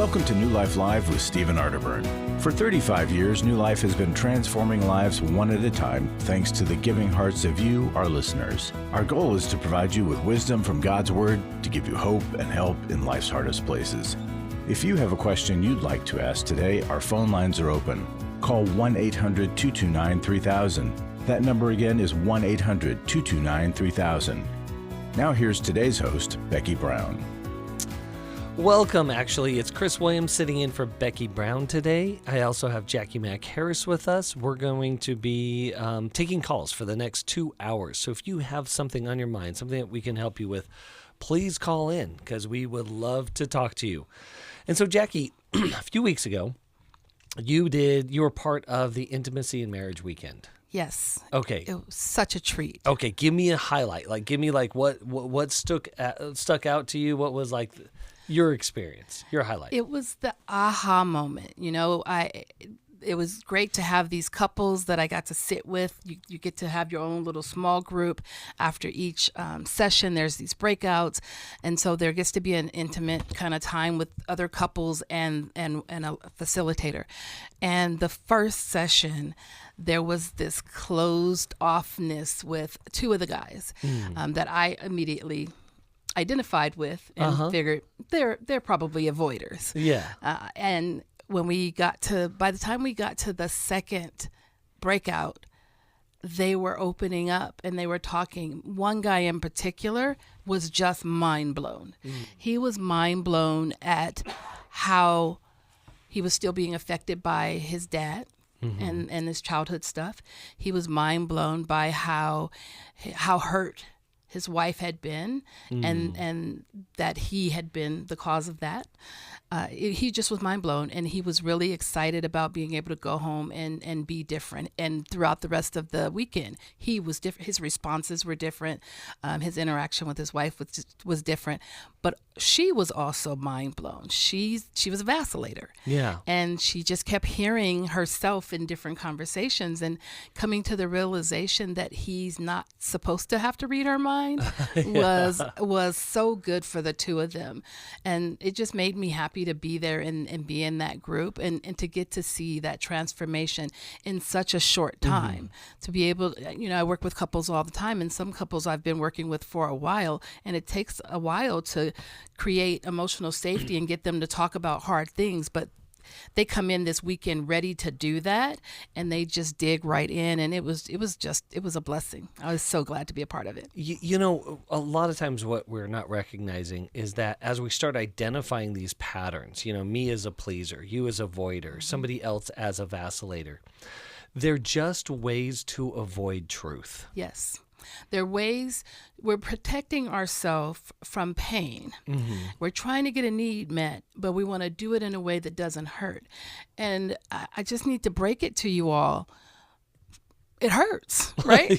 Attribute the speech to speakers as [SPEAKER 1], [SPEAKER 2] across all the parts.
[SPEAKER 1] Welcome to New Life Live with Stephen Arterburn. For 35 years, New Life has been transforming lives one at a time thanks to the giving hearts of you, our listeners. Our goal is to provide you with wisdom from God's Word to give you hope and help in life's hardest places. If you have a question you'd like to ask today, our phone lines are open. Call 1-800-229-3000. That number again is 1-800-229-3000. Now here's today's host, Becky Brown.
[SPEAKER 2] Welcome, actually. It's Chris Williams sitting in for Becky Brown today. I also have Jacqui Mack-Harris with us. We're going to be taking calls for the next 2 hours. So if you have something on your mind, something that we can help you with, please call in because we would love to talk to you. And so, Jacqui, a few weeks ago, you were part of the Intimacy and Marriage Weekend.
[SPEAKER 3] Yes.
[SPEAKER 2] Okay.
[SPEAKER 3] It was such a treat.
[SPEAKER 2] Okay, give me a highlight. Give me what stuck out to you. What was your experience, your highlight?
[SPEAKER 3] It was the aha moment. It was great to have these couples that I got to sit with. You get to have your own little small group. After each session, there's these breakouts. And so there gets to be an intimate kind of time with other couples and a facilitator. And the first session, there was this closed offness with two of the guys that I immediately identified with and figured they're probably avoiders.
[SPEAKER 2] Yeah.
[SPEAKER 3] And when by the time we got to the second breakout, they were opening up and they were talking. One guy in particular was just mind blown. He was mind blown at how he was still being affected by his dad and his childhood stuff. He was mind blown by how hurt his wife had been and that he had been the cause of that. He just was mind blown, and he was really excited about being able to go home and be different. And throughout the rest of the weekend, he was different. His responses were different. His interaction with his wife was different. But she was also mind blown. She was a vacillator.
[SPEAKER 2] Yeah.
[SPEAKER 3] And she just kept hearing herself in different conversations and coming to the realization that he's not supposed to have to read her mind was so good for the two of them. And it just made me happy to be there and be in that group and to get to see that transformation in such a short time. To be able, I work with couples all the time, and some couples I've been working with for a while, and it takes a while to create emotional safety and get them to talk about hard things, but they come in this weekend ready to do that, and they just dig right in, and it was a blessing. I was so glad to be a part of it.
[SPEAKER 2] A lot of times what we're not recognizing is that as we start identifying these patterns, me as a pleaser, you as a avoider, somebody else as a vacillator, they're just ways to avoid truth.
[SPEAKER 3] Yes. They're ways we're protecting ourselves from pain. We're trying to get a need met, but we want to do it in a way that doesn't hurt. And I just need to break it to you all. It hurts, right?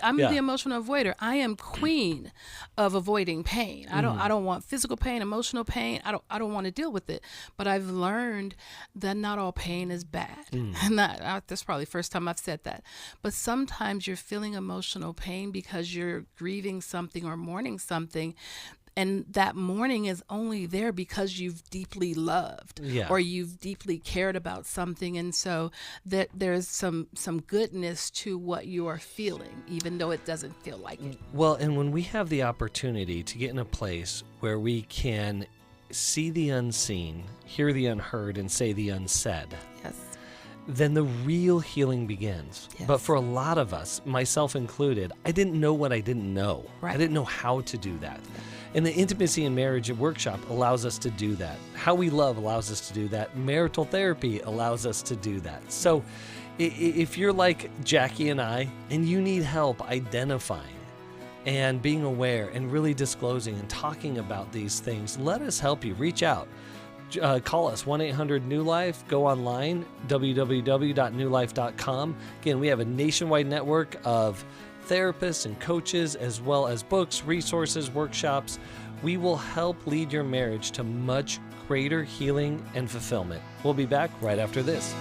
[SPEAKER 3] I'm the emotional avoider. I am queen of avoiding pain. I don't want physical pain, emotional pain. I don't want to deal with it. But I've learned that not all pain is bad. And that's probably the first time I've said that. But sometimes you're feeling emotional pain because you're grieving something or mourning something. And that mourning is only there because you've deeply loved or you've deeply cared about something. And so there's some goodness to what you are feeling, even though it doesn't feel like it.
[SPEAKER 2] Well, and when we have the opportunity to get in a place where we can see the unseen, hear the unheard, and say the unsaid, then the real healing begins.
[SPEAKER 3] Yes.
[SPEAKER 2] But for a lot of us, myself included, I didn't know what I didn't know.
[SPEAKER 3] Right.
[SPEAKER 2] I didn't know how to do that. And the Intimacy and Marriage Workshop allows us to do that. How We Love allows us to do that. Marital therapy allows us to do that. So if you're like Jacqui and I, and you need help identifying and being aware and really disclosing and talking about these things, let us help you. Reach out. Call us, 1-800-NEW-LIFE. Go online, www.newlife.com. Again, we have a nationwide network of therapists and coaches, as well as books, resources, workshops. We will help lead your marriage to much greater healing and fulfillment. We'll be back right after this.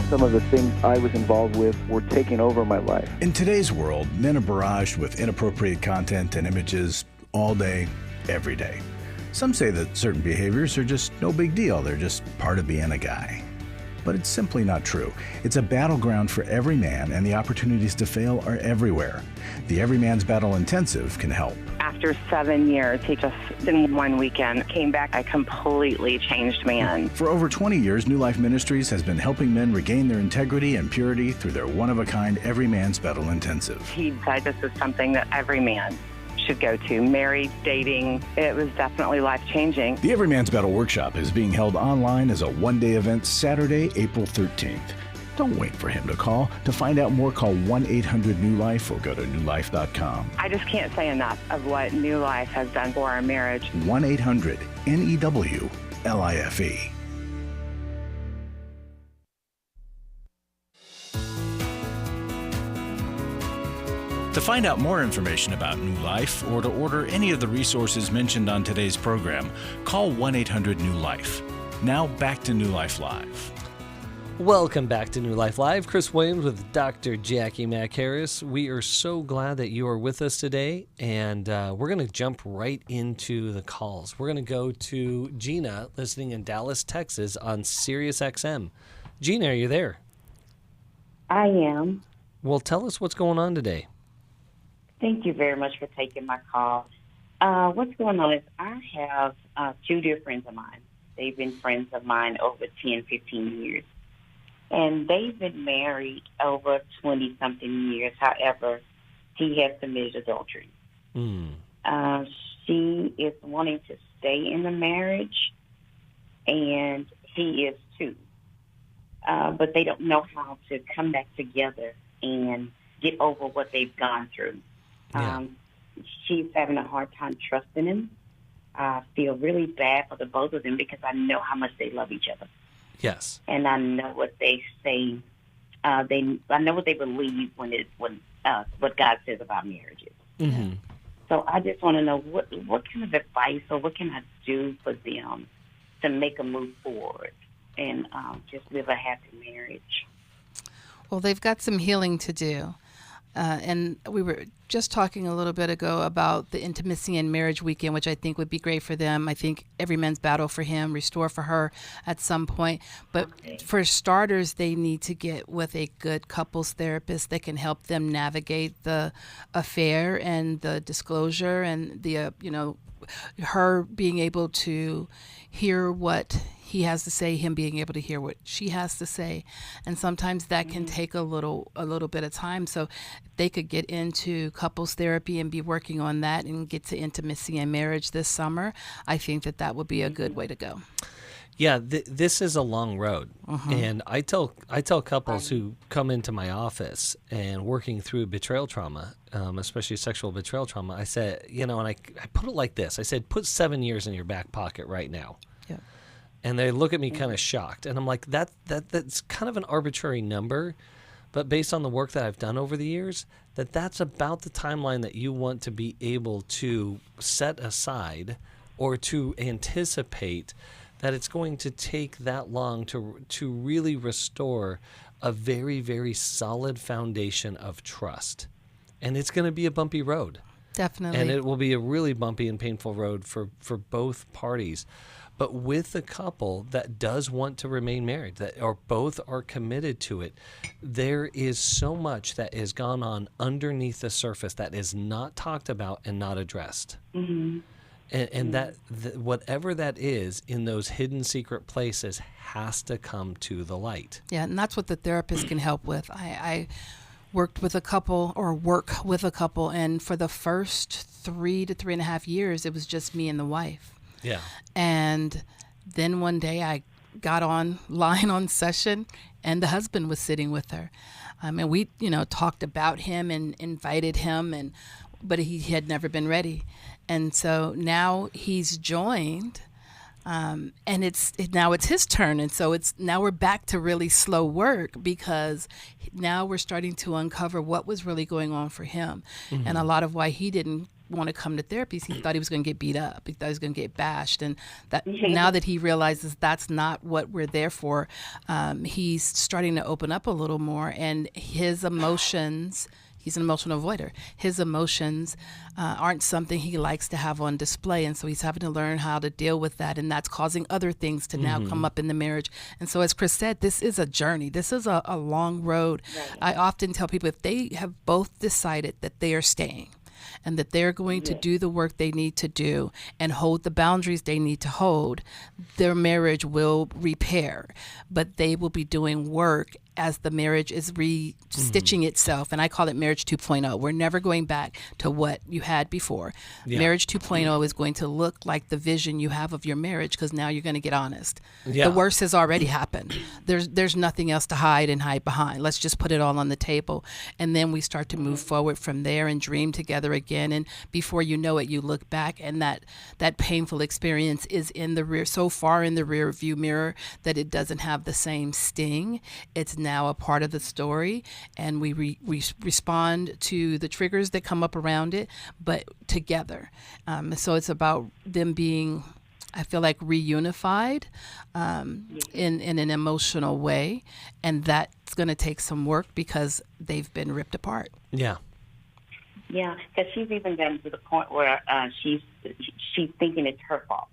[SPEAKER 4] Some of the things I was involved with were taking over my life.
[SPEAKER 1] In today's world, men are barraged with inappropriate content and images all day, every day. Some say that certain behaviors are just no big deal. They're just part of being a guy. But it's simply not true. It's a battleground for every man, and the opportunities to fail are everywhere. The Every Man's Battle Intensive can help.
[SPEAKER 5] After 7 years, he just, in one weekend, came back a completely changed man.
[SPEAKER 1] For over 20 years, New Life Ministries has been helping men regain their integrity and purity through their one-of-a-kind Every Man's Battle Intensive.
[SPEAKER 5] He said this is something that every man should go to. Married, dating, it was definitely life-changing.
[SPEAKER 1] The Every Man's Battle Workshop is being held online as a one-day event Saturday, April 13th. Don't wait for him to call. To find out more, call 1-800-NEW-LIFE or go to newlife.com.
[SPEAKER 5] I just can't say enough of what New Life has done for our marriage.
[SPEAKER 1] 1-800-NEW-LIFE. To find out more information about New Life or to order any of the resources mentioned on today's program, call 1-800-NEW-LIFE. Now back to New Life Live.
[SPEAKER 2] Welcome back to New Life Live. Chris Williams with Dr. Jacqui Mack-Harris. We are so glad that you are with us today, and we're going to jump right into the calls. We're going to go to Gina, listening in Dallas, Texas, on Sirius XM. Gina, are you there?
[SPEAKER 6] I am.
[SPEAKER 2] Well, tell us what's going on today.
[SPEAKER 6] Thank you very much for taking my call. What's going on is I have two dear friends of mine. They've been friends of mine over 10, 15 years. And they've been married over 20-something years. However, he has committed adultery. She is wanting to stay in the marriage, and he is too. But they don't know how to come back together and get over what they've gone through.
[SPEAKER 2] Yeah.
[SPEAKER 6] She's having a hard time trusting him. I feel really bad for the both of them because I know how much they love each other.
[SPEAKER 2] Yes.
[SPEAKER 6] And I know what they say. I know what they believe when what God says about marriages.
[SPEAKER 2] Mm-hmm.
[SPEAKER 6] So I just want to know what kind of advice or what can I do for them to make a move forward and just live a happy marriage.
[SPEAKER 3] Well, they've got some healing to do. And we were just talking a little bit ago about the Intimacy and Marriage Weekend, which I think would be great for them. I think Every Man's Battle for him, Restore for her at some point. But for starters, they need to get with a good couples therapist that can help them navigate the affair and the disclosure and the, her being able to hear what he has to say, him being able to hear what she has to say. And sometimes that can take a little bit of time. So they could get into couples therapy and be working on that and get to intimacy and marriage this summer. I think that would be a good way to go.
[SPEAKER 2] Yeah, this is a long road. And I tell couples who come into my office and working through betrayal trauma, especially sexual betrayal trauma, I said, and I put it like this. I said, put 7 years in your back pocket right now.
[SPEAKER 3] Yeah.
[SPEAKER 2] And they look at me kind of shocked. And I'm like, that's kind of an arbitrary number. But based on the work that I've done over the years, that's about the timeline that you want to be able to set aside or to anticipate that it's going to take that long to really restore a very, very solid foundation of trust. And it's going to be a bumpy road.
[SPEAKER 3] Definitely.
[SPEAKER 2] And it will be a really bumpy and painful road for both parties. But with a couple that does want to remain married, or both are committed to it, there is so much that has gone on underneath the surface that is not talked about and not addressed. Mm-hmm. And that whatever that is in those hidden secret places has to come to the light.
[SPEAKER 3] Yeah, and that's what the therapist can help with. I work with a couple, and for the first 3 to 3.5 years, it was just me and the wife.
[SPEAKER 2] Yeah.
[SPEAKER 3] And then one day I got online on session, and the husband was sitting with her. And we, talked about him and invited him, but he had never been ready. And so now he's joined, and now it's his turn. And so now we're back to really slow work because now we're starting to uncover what was really going on for him, and a lot of why he didn't want to come to therapy. He thought he was going to get beat up. He thought he was going to get bashed. And that now that he realizes that's not what we're there for, he's starting to open up a little more, and his emotions, He's an emotional avoider. His emotions aren't something he likes to have on display, and so he's having to learn how to deal with that, and that's causing other things to now come up in the marriage. And so, as Chris said, this is a journey. This is a long road. Right. I often tell people, if they have both decided that they are staying, and that they're going to do the work they need to do and hold the boundaries they need to hold, their marriage will repair. But they will be doing work as the marriage is re-stitching itself. And I call it marriage 2.0. We're never going back to what you had before. Yeah. Marriage 2.0 is going to look like the vision you have of your marriage, because now you're going to get honest. Yeah. The worst has already happened. There's nothing else to hide behind. Let's just put it all on the table. And then we start to move forward from there and dream together again. And before you know it, you look back, and that painful experience is so far in the rear view mirror that it doesn't have the same sting. It's now a part of the story, and we respond to the triggers that come up around it, but together. So it's about them being, I feel like, reunified in an emotional way, and that's going to take some work because they've been ripped apart.
[SPEAKER 2] Yeah.
[SPEAKER 6] Yeah, because she's even gotten to the point where she's thinking it's her fault.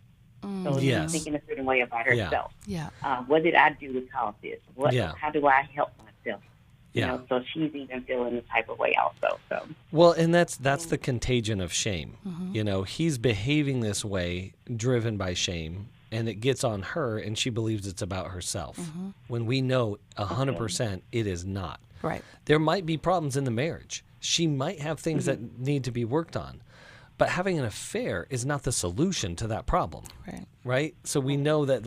[SPEAKER 6] So she's thinking a certain way about herself.
[SPEAKER 3] Yeah.
[SPEAKER 6] What did I do to cause this? How do I help myself? You know, so she's even feeling the type of way also. So.
[SPEAKER 2] Well, and that's the contagion of shame. Mm-hmm. You know, he's behaving this way, driven by shame, and it gets on her, and she believes it's about herself. Mm-hmm. When we know 100% it is not.
[SPEAKER 3] Right.
[SPEAKER 2] There might be problems in the marriage. She might have things that need to be worked on. But having an affair is not the solution to that problem. Right? So we know that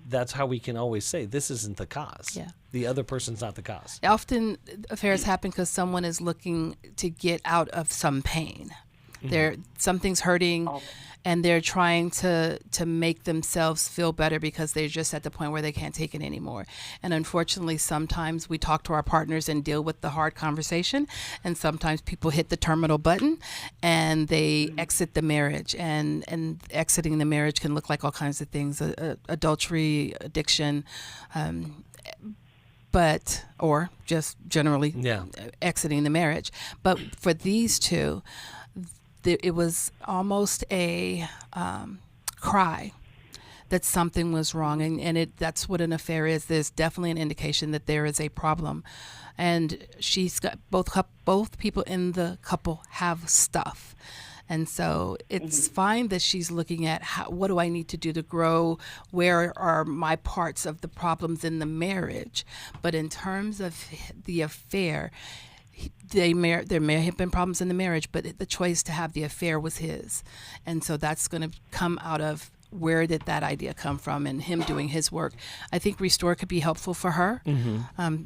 [SPEAKER 2] that's how we can always say this isn't the cause.
[SPEAKER 3] Yeah.
[SPEAKER 2] The other person's not the cause.
[SPEAKER 3] Often affairs happen because someone is looking to get out of some pain. Something's hurting, and they're trying to make themselves feel better because they're just at the point where they can't take it anymore. And unfortunately, sometimes we talk to our partners and deal with the hard conversation, and sometimes people hit the terminal button and they exit the marriage. And exiting the marriage can look like all kinds of things: adultery, addiction, or just generally exiting the marriage. But for these two, it was almost a cry that something was wrong, and that's what an affair is. There's definitely an indication that there is a problem, and she's got both people in the couple have stuff, and so it's fine that she's looking at what do I need to do to grow, where are my parts of the problems in the marriage, but in terms of the affair, there may have been problems in the marriage, but the choice to have the affair was his. And so that's going to come out of where did that idea come from, and him doing his work. I think Restore could be helpful for her,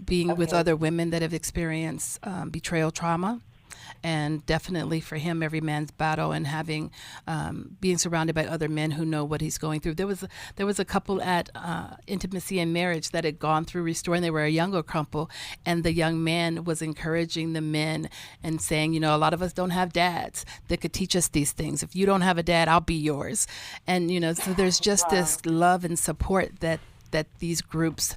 [SPEAKER 3] being with other women that have experienced betrayal trauma. And definitely for him, Every Man's Battle, and having being surrounded by other men who know what he's going through. There was a couple at Intimacy and Marriage that had gone through Restore, and they were a younger couple, and the young man was encouraging the men and saying, you know, a lot of us don't have dads that could teach us these things. If you don't have a dad, I'll be yours. And, you know, so there's just this love and support that these groups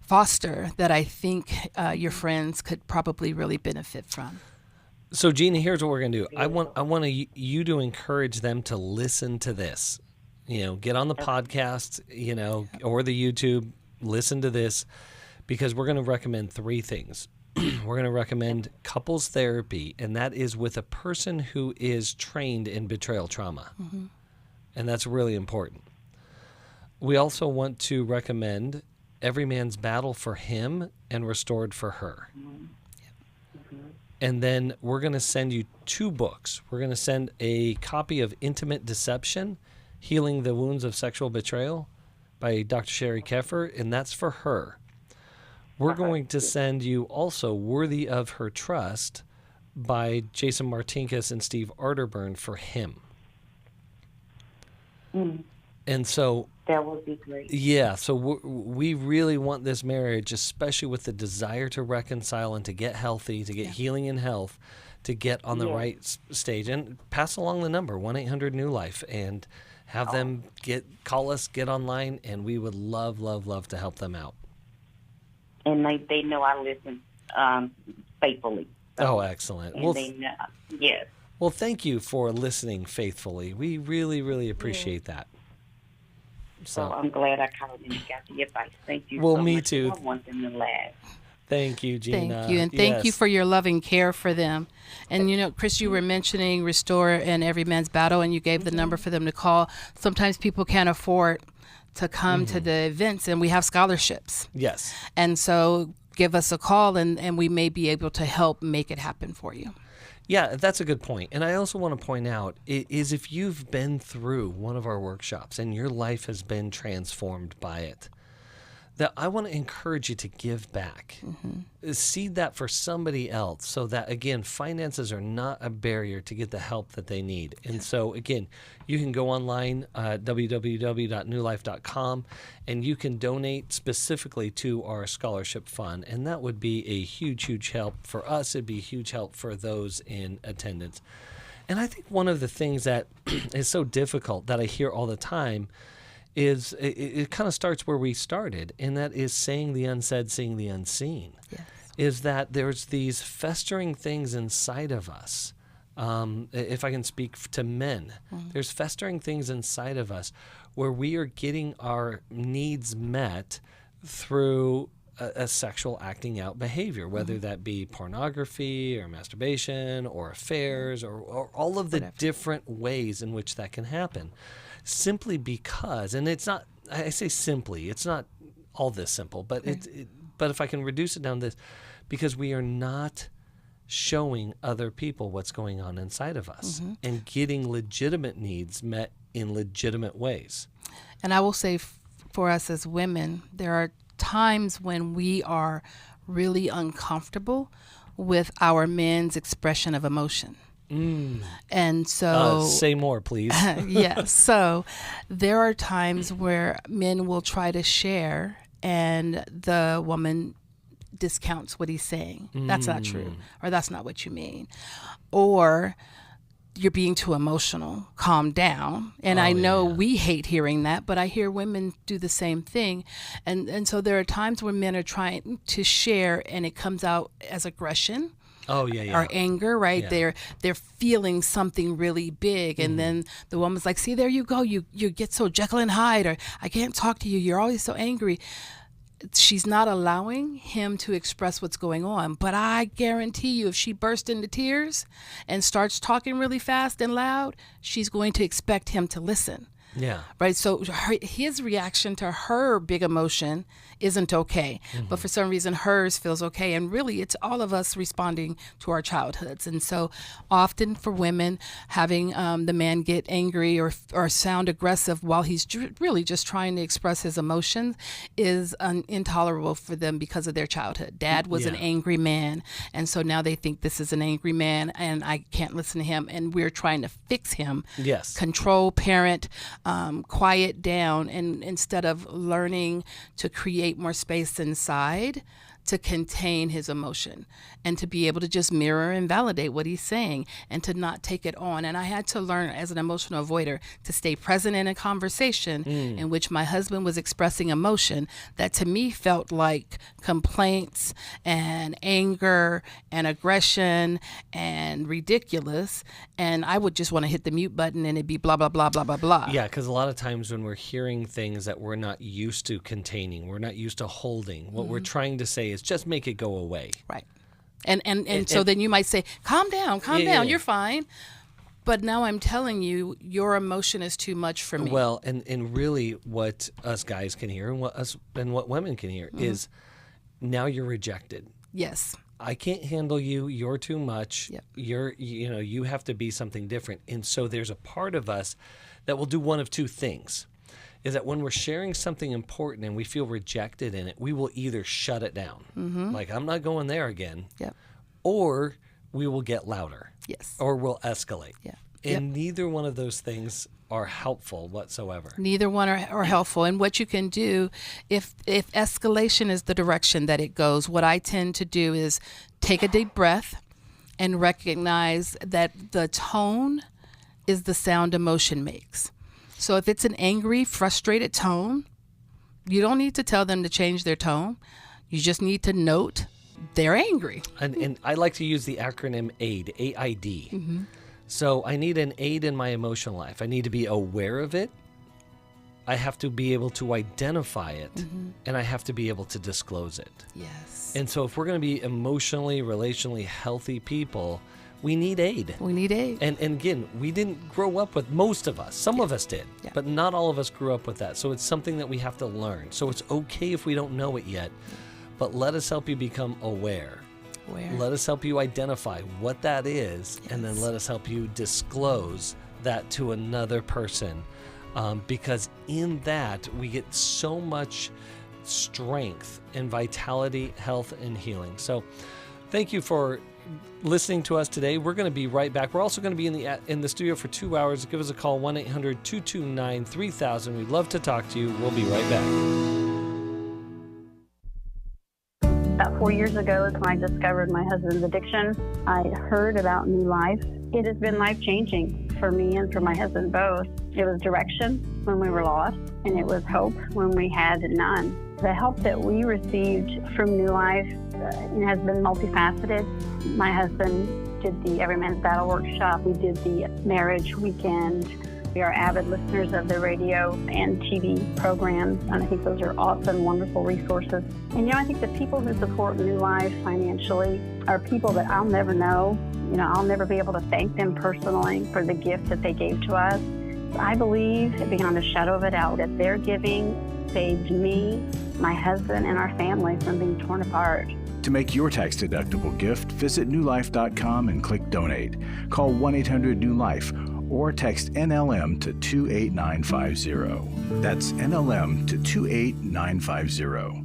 [SPEAKER 3] foster that I think your friends could probably really benefit from.
[SPEAKER 2] So, Gina, here's what we're going to do. I want you to encourage them to listen to this. You know, get on the podcast, you know, or the YouTube, listen to this, because we're going to recommend 3 things. We're going to recommend couples therapy, and that is with a person who is trained in betrayal trauma. And that's really important. We also want to recommend Every Man's Battle for him and Restored for her. And then we're going to send you 2 books. We're going to send a copy of Intimate Deception, Healing the Wounds of Sexual Betrayal by Dr. Sherry Keffer, and that's for her. We're going to send you also Worthy of Her Trust by Jason Martinkus and Steve Arterburn for him. And so
[SPEAKER 6] that would be great.
[SPEAKER 2] Yeah, so we really want this marriage, especially with the desire to reconcile and to get healthy, to get healing and health, to get on the right stage. And pass along the number, 1-800-NEW-LIFE, and have them call us, get online, and we would love, love, love to help them out.
[SPEAKER 6] And they know I listen faithfully.
[SPEAKER 2] Oh, excellent.
[SPEAKER 6] And
[SPEAKER 2] Well,
[SPEAKER 6] they know. Yes.
[SPEAKER 2] well, thank you for listening faithfully. We really, really appreciate that.
[SPEAKER 6] So
[SPEAKER 2] So,
[SPEAKER 6] I'm glad I called and got the advice. Thank you
[SPEAKER 2] Well,
[SPEAKER 6] so
[SPEAKER 2] me
[SPEAKER 6] much.
[SPEAKER 2] too.
[SPEAKER 6] I want them to laugh.
[SPEAKER 2] thank you, Gina.
[SPEAKER 3] Thank you, and thank you
[SPEAKER 2] Yes.
[SPEAKER 3] for your loving care for them. And Chris, you were mentioning Restore and Every Man's Battle, and you gave the number for them to call. Sometimes people can't afford to come to the events, and we have scholarships.
[SPEAKER 2] Yes.
[SPEAKER 3] And so give us a call, and we may be able to help make it happen for you.
[SPEAKER 2] Yeah, that's a good point. And I also want to point out is if you've been through one of our workshops and your life has been transformed by it, that I want to encourage you to give back. Seed that for somebody else so that, again, finances are not a barrier to get the help that they need. And so, again, you can go online, www.newlife.com, and you can donate specifically to our scholarship fund. And that would be a huge, huge help for us. It'd be a huge help for those in attendance. And I think one of the things that is so difficult that I hear all the time is it kind of starts where we started, and that is saying the unsaid, seeing the unseen.
[SPEAKER 3] Yes.
[SPEAKER 2] Is that there's these festering things inside of us. If I can speak to men, there's festering things inside of us where we are getting our needs met through a sexual acting out behavior, whether that be pornography or masturbation or affairs or all of the different ways in which that can happen. Simply because, and it's not, I say simply, it's not all this simple, but but if I can reduce it down to this, because we are not showing other people what's going on inside of us and getting legitimate needs met in legitimate ways.
[SPEAKER 3] And I will say for us as women, there are times when we are really uncomfortable with our men's expression of emotion. And so
[SPEAKER 2] Say more, please.
[SPEAKER 3] yes. So there are times where men will try to share and the woman discounts what he's saying. That's not true, or that's not what you mean. Or you're being too emotional. Calm down. And I know we hate hearing that, but I hear women do the same thing. And so there are times when men are trying to share and it comes out as aggression.
[SPEAKER 2] Oh, yeah.
[SPEAKER 3] Or anger, right?
[SPEAKER 2] Yeah.
[SPEAKER 3] They're feeling something really big, and then the woman's like, "See, there you go. You get so Jekyll and Hyde, or I can't talk to you. You're always so angry." She's not allowing him to express what's going on. But I guarantee you, if she bursts into tears and starts talking really fast and loud, she's going to expect him to listen.
[SPEAKER 2] Yeah.
[SPEAKER 3] Right. So his reaction to her big emotion isn't okay, but for some reason hers feels okay. And really, it's all of us responding to our childhoods. And so often for women, having the man get angry or sound aggressive while he's really just trying to express his emotions is intolerable for them because of their childhood. Dad was an angry man, and so now they think this is an angry man, and I can't listen to him. And we're trying to fix him.
[SPEAKER 2] Yes.
[SPEAKER 3] Control, parent, quiet down, and instead of learning to create more space inside to contain his emotion and to be able to just mirror and validate what he's saying and to not take it on. And I had to learn as an emotional avoider to stay present in a conversation in which my husband was expressing emotion that to me felt like complaints and anger and aggression and ridiculous. And I would just want to hit the mute button and it'd be blah, blah, blah, blah, blah, blah.
[SPEAKER 2] Yeah, because a lot of times when we're hearing things that we're not used to containing, we're not used to holding, what we're trying to say is just make it go away.
[SPEAKER 3] Right. And so then you might say, calm down, you're fine. But now I'm telling you, your emotion is too much for me.
[SPEAKER 2] Well, and really what us guys can hear and what women can hear is now you're rejected.
[SPEAKER 3] Yes.
[SPEAKER 2] I can't handle you. You're too much.
[SPEAKER 3] Yep.
[SPEAKER 2] You have to be something different. And so there's a part of us that will do one of two things. Is that when we're sharing something important and we feel rejected in it, we will either shut it down, like I'm not going there again, or we will get louder, or we'll escalate. And neither one of those things are helpful whatsoever.
[SPEAKER 3] Neither one are helpful. And what you can do, if escalation is the direction that it goes, what I tend to do is take a deep breath and recognize that the tone is the sound emotion makes. So if it's an angry, frustrated tone, you don't need to tell them to change their tone. You just need to note they're angry.
[SPEAKER 2] And I like to use the acronym AID, AID. So I need an aid in my emotional life. I need to be aware of it. I have to be able to identify it, and I have to be able to disclose it.
[SPEAKER 3] Yes.
[SPEAKER 2] And so if we're going to be emotionally, relationally healthy people, we need aid.
[SPEAKER 3] We need aid.
[SPEAKER 2] And again, we didn't grow up with, most of us, some of us did, but not all of us grew up with that. So it's something that we have to learn. So it's okay if we don't know it yet, but let us help you become aware. Let us help you identify what that is, and then let us help you disclose that to another person. Because in that, we get so much strength and vitality, health, and healing. So thank you for listening to us today. We're going to be right back. We're also going to be in the studio for 2 hours. Give us a call, 1-800-229-3000. We'd love to talk to you. We'll be right back.
[SPEAKER 7] About 4 years ago is when I discovered my husband's addiction. I heard about New Life. It has been life-changing for me and for my husband both. It was direction when we were lost, and it was hope when we had none. The help that we received from New Life has been multifaceted. My husband did the Every Man's Battle workshop. We did the marriage weekend. We are avid listeners of the radio and TV programs, and I think those are awesome, wonderful resources. And, I think the people who support New Life financially are people that I'll never know. I'll never be able to thank them personally for the gift that they gave to us. I believe, beyond a shadow of a doubt, that their giving saved me, my husband, and our family from being torn apart.
[SPEAKER 1] To make your tax-deductible gift, visit newlife.com and click Donate. Call 1-800-NEW-LIFE or text NLM to 28950. That's NLM to 28950.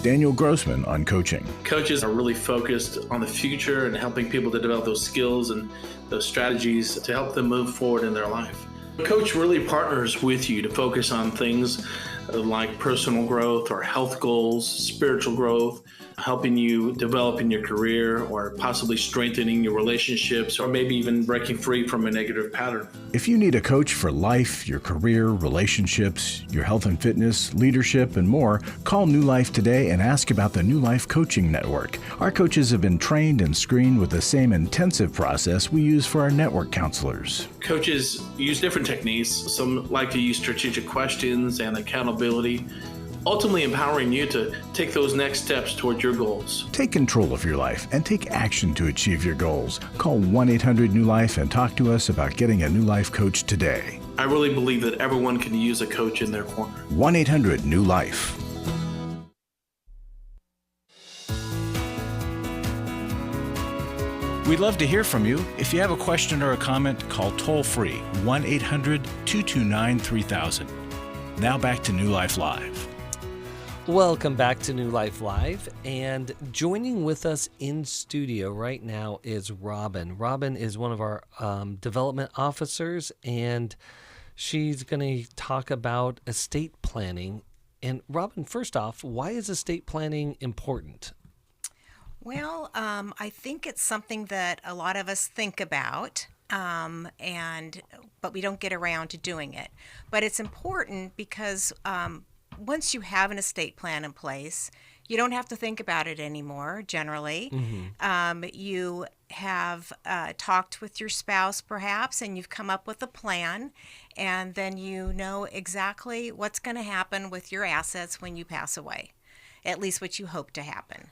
[SPEAKER 1] Daniel Grossman on coaching.
[SPEAKER 8] Coaches are really focused on the future and helping people to develop those skills and those strategies to help them move forward in their life. A coach really partners with you to focus on things like personal growth or health goals, spiritual growth, helping you develop in your career or possibly strengthening your relationships or maybe even breaking free from a negative pattern.
[SPEAKER 1] If you need a coach for life, your career, relationships, your health and fitness, leadership, and more, call New Life today and ask about the New Life Coaching Network. Our coaches have been trained and screened with the same intensive process we use for our network counselors.
[SPEAKER 8] Coaches use different techniques. Some like to use strategic questions and accountability, ultimately empowering you to take those next steps toward your goals.
[SPEAKER 1] Take control of your life and take action to achieve your goals. Call 1-800-NEW-LIFE and talk to us about getting a New Life coach today.
[SPEAKER 8] I really believe that everyone can use a coach in their corner.
[SPEAKER 1] 1-800-NEW-LIFE. We'd love to hear from you. If you have a question or a comment, call toll-free 1-800-229-3000. Now back to New Life Live.
[SPEAKER 2] Welcome back to New Life Live, and joining with us in studio right now is Robin. Robin is one of our development officers, and she's going to talk about estate planning. And Robin, first off, why is estate planning important?
[SPEAKER 9] Well, I think it's something that a lot of us think about, but we don't get around to doing it. But it's important because once you have an estate plan in place, you don't have to think about it anymore, generally. Mm-hmm. You have talked with your spouse, perhaps, and you've come up with a plan, and then you know exactly what's going to happen with your assets when you pass away, at least what you hope to happen.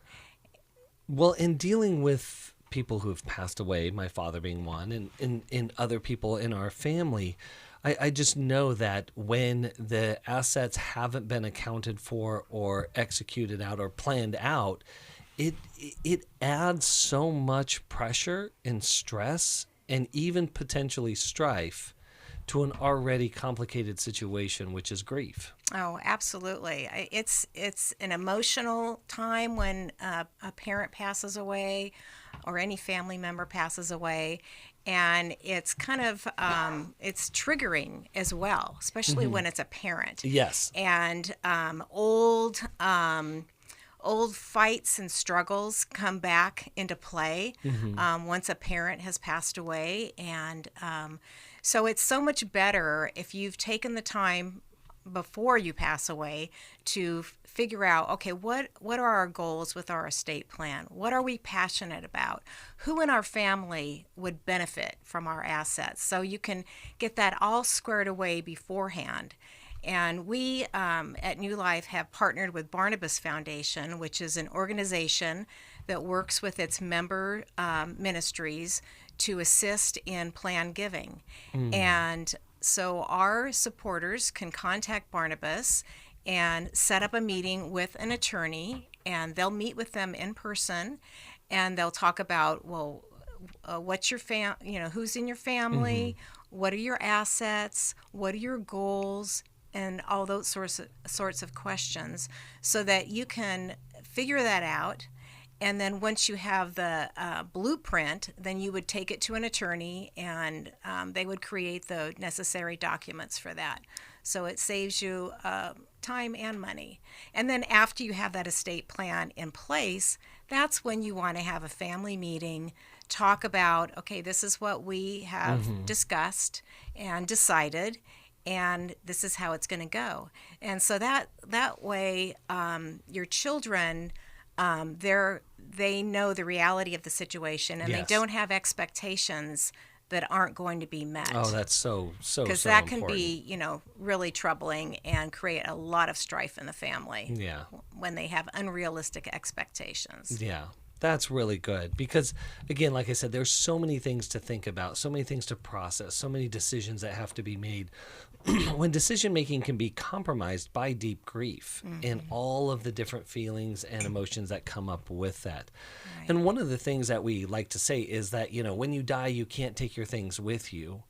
[SPEAKER 2] Well, in dealing with people who have passed away, my father being one, and other people in our family, I just know that when the assets haven't been accounted for or executed out or planned out, it adds so much pressure and stress and even potentially strife to an already complicated situation, which is grief.
[SPEAKER 9] Oh, absolutely. It's an emotional time when a parent passes away or any family member passes away. And it's kind of, it's triggering as well, especially mm-hmm. when it's a parent.
[SPEAKER 2] Yes.
[SPEAKER 9] And old fights and struggles come back into play mm-hmm. Once a parent has passed away. And so it's so much better if you've taken the time before you pass away to figure out, okay, what are our goals with our estate plan? What are we passionate about? Who in our family would benefit from our assets? So you can get that all squared away beforehand. And we at New Life have partnered with Barnabas Foundation, which is an organization that works with its member ministries to assist in plan giving. And so our supporters can contact Barnabas and set up a meeting with an attorney, and they'll meet with them in person, and they'll talk about, well, what's your who's in your family, what are your assets, what are your goals, and all those sorts of questions, so that you can figure that out. And then once you have the blueprint, then you would take it to an attorney, and they would create the necessary documents for that. So it saves you time and money. And then after you have that estate plan in place, that's when you want to have a family meeting, talk about, okay, this is what we have discussed and decided, and this is how it's going to go. And so that way your children, they know the reality of the situation, and they don't have expectations that aren't going to be met.
[SPEAKER 2] Oh, that's so
[SPEAKER 9] because
[SPEAKER 2] so
[SPEAKER 9] that can
[SPEAKER 2] important.
[SPEAKER 9] be, really troubling and create a lot of strife in the family.
[SPEAKER 2] Yeah.
[SPEAKER 9] When they have unrealistic expectations.
[SPEAKER 2] Yeah. That's really good because, again, like I said, there's so many things to think about, so many things to process, so many decisions that have to be made. When decision making can be compromised by deep grief and all of the different feelings and emotions that come up with that. Right. And one of the things that we like to say is that, when you die, you can't take your things with you.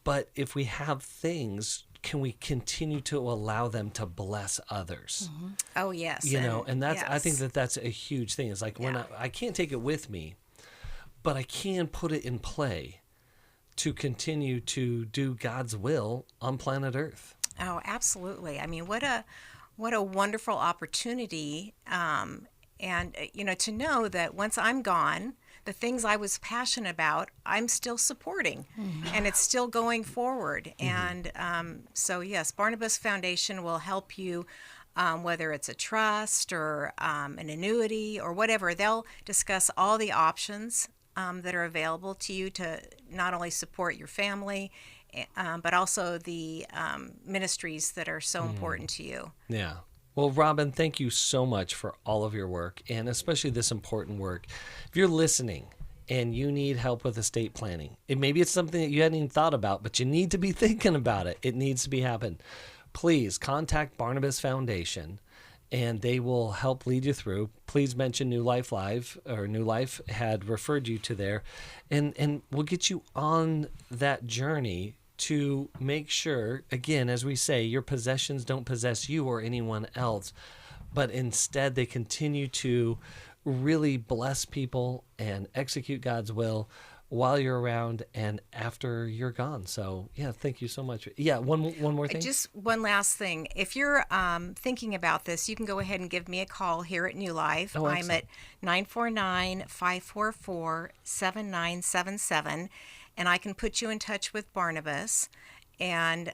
[SPEAKER 2] But if we have things, can we continue to allow them to bless others?
[SPEAKER 9] Oh, yes.
[SPEAKER 2] And that's, I think that's a huge thing. It's like when I can't take it with me, but I can put it in play to continue to do God's will on planet Earth.
[SPEAKER 9] Oh, absolutely. I mean, what a wonderful opportunity. And, to know that once I'm gone, the things I was passionate about, I'm still supporting, and it's still going forward. And so, yes, Barnabas Foundation will help you, whether it's a trust or an annuity or whatever. They'll discuss all the options that are available to you to not only support your family, but also the ministries that are so important to you.
[SPEAKER 2] Yeah. Well, Robin, thank you so much for all of your work, and especially this important work. If you're listening and you need help with estate planning, maybe it's something that you hadn't even thought about, but you need to be thinking about it. It needs to be happening. Please contact Barnabas Foundation, and they will help lead you through. Please mention New Life Live, or New Life had referred you to there, and we'll get you on that journey to make sure, again, as we say, your possessions don't possess you or anyone else, but instead they continue to really bless people and execute God's will while you're around and after you're gone. So, yeah, thank you so much. Yeah, one more thing.
[SPEAKER 9] Just one last thing. If you're thinking about this, you can go ahead and give me a call here at New Life.
[SPEAKER 2] Oh,
[SPEAKER 9] I'm at 949-544-7977, and I can put you in touch with Barnabas. And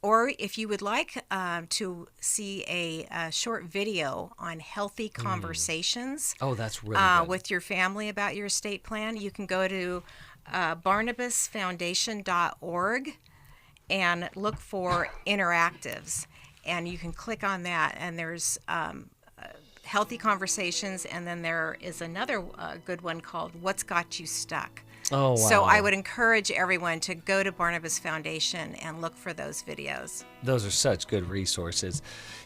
[SPEAKER 9] or if you would like to see a short video on healthy conversations
[SPEAKER 2] that's really good.
[SPEAKER 9] With your family about your estate plan, you can go to barnabasfoundation.org and look for interactives. And you can click on that, and there's healthy conversations, and then there is another good one called What's Got You Stuck.
[SPEAKER 2] Oh, wow.
[SPEAKER 9] So I would encourage everyone to go to Barnabas Foundation and look for those videos.
[SPEAKER 2] Those are such good resources.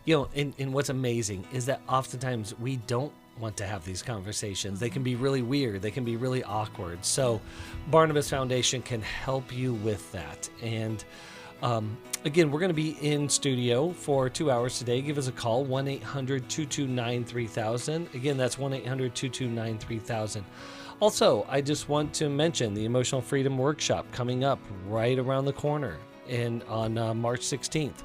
[SPEAKER 2] And what's amazing is that oftentimes we don't want to have these conversations. They can be really weird. They can be really awkward. So Barnabas Foundation can help you with that. And again, we're going to be in studio for 2 hours today. Give us a call, 1-800-229-3000. Again, that's 1-800-229-3000. Also, I just want to mention the Emotional Freedom Workshop coming up right around the corner and on March 16th.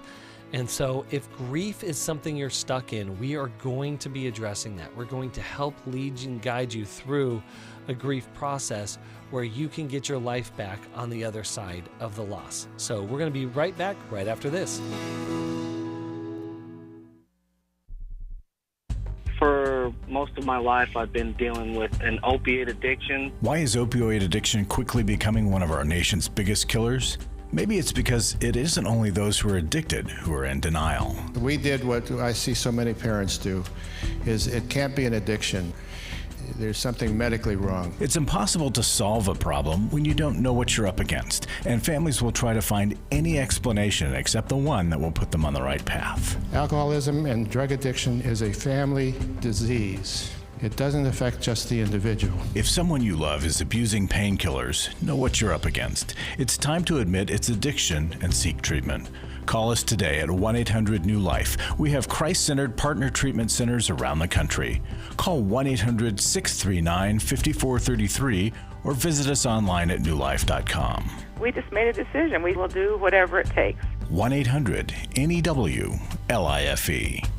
[SPEAKER 2] And so if grief is something you're stuck in, we are going to be addressing that. We're going to help lead and guide you through a grief process where you can get your life back on the other side of the loss. So we're going to be right back right after this.
[SPEAKER 10] For most of my life, I've been dealing with an opiate addiction.
[SPEAKER 1] Why is opioid addiction quickly becoming one of our nation's biggest killers? Maybe it's because it isn't only those who are addicted who are in denial.
[SPEAKER 11] We did what I see so many parents do, is it can't be an addiction. There's something medically wrong.
[SPEAKER 1] It's impossible to solve a problem when you don't know what you're up against, and families will try to find any explanation except the one that will put them on the right path.
[SPEAKER 11] Alcoholism and drug addiction is a family disease. It doesn't affect just the individual.
[SPEAKER 1] If someone you love is abusing painkillers, know what you're up against. It's time to admit it's addiction and seek treatment. Call us today at 1-800-NEW-LIFE. We have Christ-centered partner treatment centers around the country. Call 1-800-639-5433 or visit us online at newlife.com.
[SPEAKER 12] We just made a decision. We will do whatever it takes.
[SPEAKER 1] 1-800-NEW-LIFE.